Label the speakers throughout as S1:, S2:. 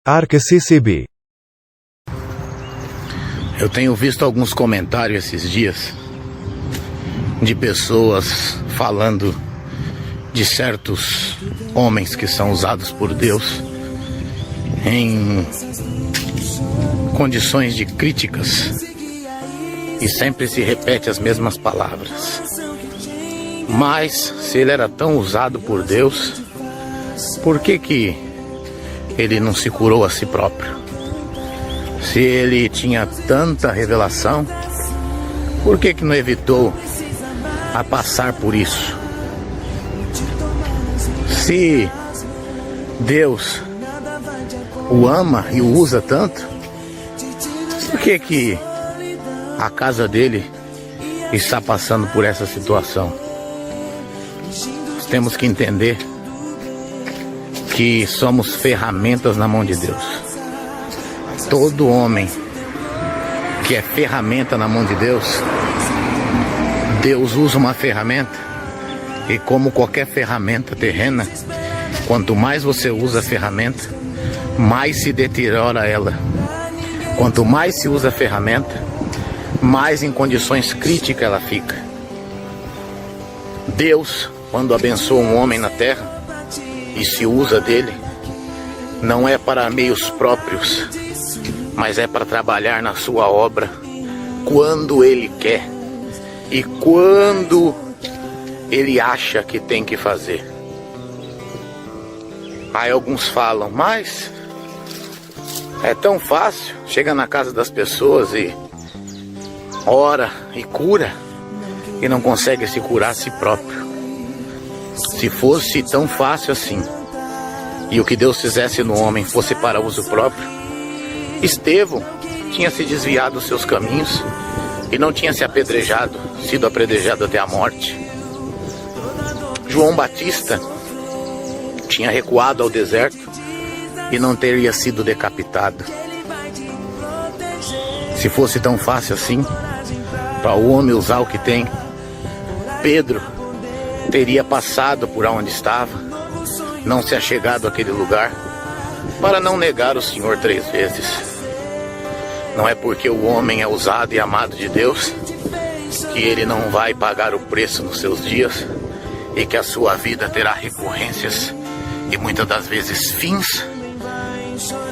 S1: Arca CCB.
S2: Eu tenho visto alguns comentários esses dias de pessoas falando de certos homens que são usados por Deus em condições de críticas e sempre se repete as mesmas palavras. Mas se ele era tão usado por Deus, por que ele não se curou a si próprio? Se ele tinha tanta revelação, por que não evitou a passar por isso? Se Deus o ama e o usa tanto, por que a casa dele está passando por essa situação? Nós temos que entender que somos ferramentas na mão de Deus. Todo homem que é ferramenta na mão de Deus, Deus usa uma ferramenta, e como qualquer ferramenta terrena, quanto mais você usa a ferramenta, mais se deteriora ela. Quanto mais se usa a ferramenta, mais em condições críticas ela fica. Deus, quando abençoa um homem na terra e se usa dele, não é para meios próprios, mas é para trabalhar na sua obra quando ele quer e quando ele acha que tem que fazer. Aí alguns falam, mas é tão fácil, chega na casa das pessoas e ora e cura e não consegue se curar a si próprio. Se fosse tão fácil assim, e o que Deus fizesse no homem fosse para uso próprio, Estevão tinha se desviado dos seus caminhos e não tinha sido apedrejado até a morte. João Batista tinha recuado ao deserto e não teria sido decapitado. Se fosse tão fácil assim, para o homem usar o que tem, Pedro teria passado por onde estava, não se achegado àquele lugar, para não negar o Senhor 3 vezes. Não é porque o homem é usado e amado de Deus que ele não vai pagar o preço nos seus dias e que a sua vida terá recorrências e muitas das vezes fins,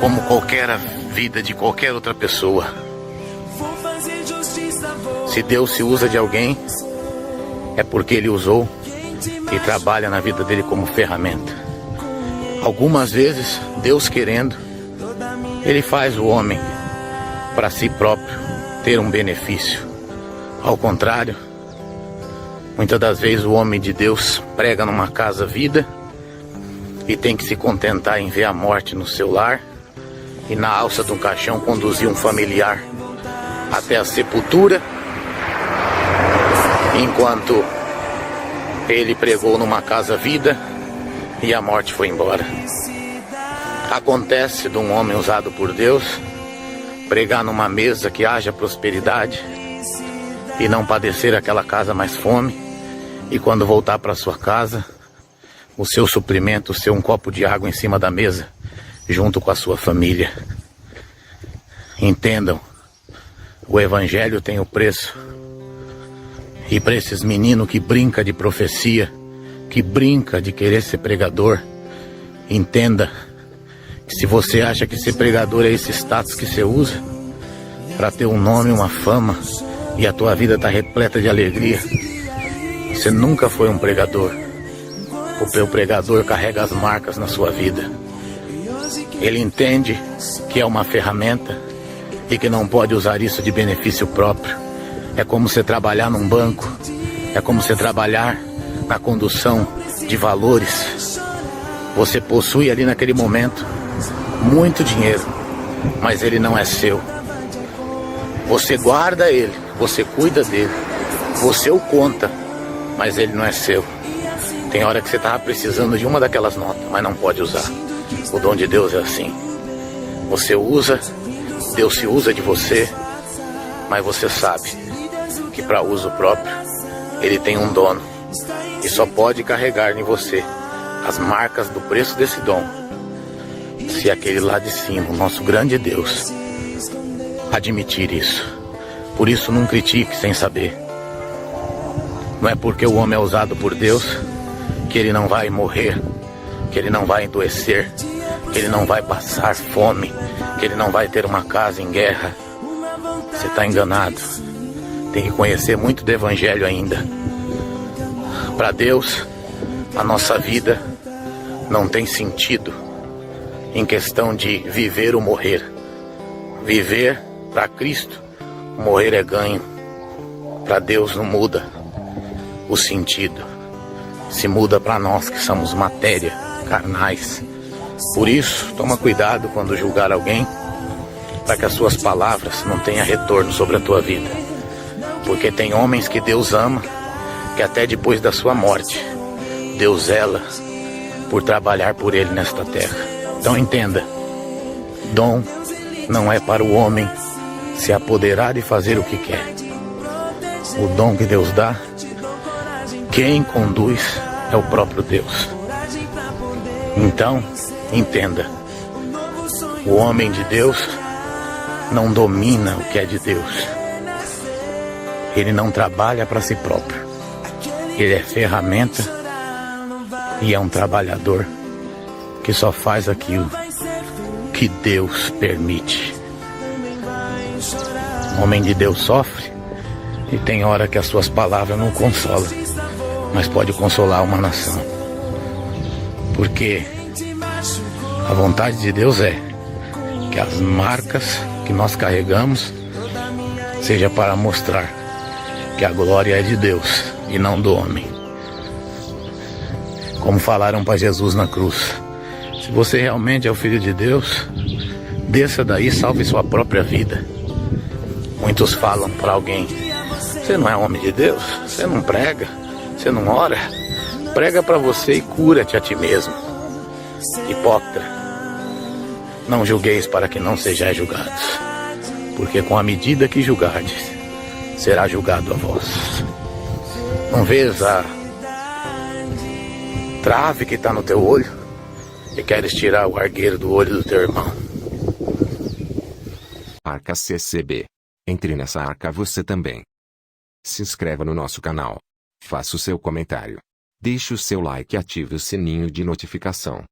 S2: como qualquer vida de qualquer outra pessoa. Se Deus se usa de alguém, é porque ele usou e trabalha na vida dele como ferramenta. Algumas vezes, Deus querendo, ele faz o homem para si próprio ter um benefício. Ao contrário, muitas das vezes o homem de Deus prega numa casa vida e tem que se contentar em ver a morte no seu lar e na alça de um caixão conduzir um familiar até a sepultura, enquanto ele pregou numa casa vida e a morte foi embora. Acontece de um homem usado por Deus pregar numa mesa que haja prosperidade e não padecer aquela casa mais fome, e quando voltar para sua casa, o seu suprimento ser um copo de água em cima da mesa, junto com a sua família. Entendam, o evangelho tem o preço. E para esses meninos que brinca de profecia, que brinca de querer ser pregador, entenda que se você acha que ser pregador é esse status que você usa para ter um nome, uma fama, e a tua vida está repleta de alegria, você nunca foi um pregador. O teu pregador carrega as marcas na sua vida. Ele entende que é uma ferramenta e que não pode usar isso de benefício próprio. É como você trabalhar num banco, é como você trabalhar na condução de valores. Você possui ali naquele momento muito dinheiro, mas ele não é seu. Você guarda ele, você cuida dele, você o conta, mas ele não é seu. Tem hora que você estava precisando de uma daquelas notas, mas não pode usar. O dom de Deus é assim. Você usa, Deus se usa de você, mas você sabe que para uso próprio ele tem um dono e só pode carregar em você as marcas do preço desse dom. se aquele lá de cima, o nosso grande Deus, admitir isso. Por isso não critique sem saber. Não é porque o homem é usado por Deus que ele não vai morrer, que ele não vai adoecer, que ele não vai passar fome, que ele não vai ter uma casa em guerra. Você está enganado. Tem que conhecer muito do Evangelho ainda. Para Deus, a nossa vida não tem sentido em questão de viver ou morrer. Viver para Cristo, morrer é ganho. Para Deus não muda o sentido. Se muda para nós que somos matéria, carnais. Por isso, toma cuidado quando julgar alguém, para que as suas palavras não tenham retorno sobre a tua vida. Porque tem homens que Deus ama, que até depois da sua morte, Deus zela por trabalhar por ele nesta terra. Então entenda, dom não é para o homem se apoderar e fazer o que quer. O dom que Deus dá, quem conduz é o próprio Deus. Então, entenda, o homem de Deus não domina o que é de Deus. Ele não trabalha para si próprio. Ele é ferramenta e é um trabalhador que só faz aquilo que Deus permite. O homem de Deus sofre e tem hora que as suas palavras não consolam, mas pode consolar uma nação. Porque a vontade de Deus é que as marcas que nós carregamos seja para mostrar que a glória é de Deus e não do homem. Como falaram para Jesus na cruz: se você realmente é o Filho de Deus, desça daí e salve sua própria vida. Muitos falam para alguém: você não é homem de Deus, você não prega, você não ora. Prega para você e cura-te a ti mesmo. Hipócrita, não julgueis para que não sejais julgados, porque com a medida que julgardes, será julgado a vós. Não vês a trave que está no teu olho e queres tirar o argueiro do olho do teu irmão?
S1: Arca CCB. Entre nessa arca você também. Se inscreva no nosso canal. Faça o seu comentário. Deixe o seu like e ative o sininho de notificação.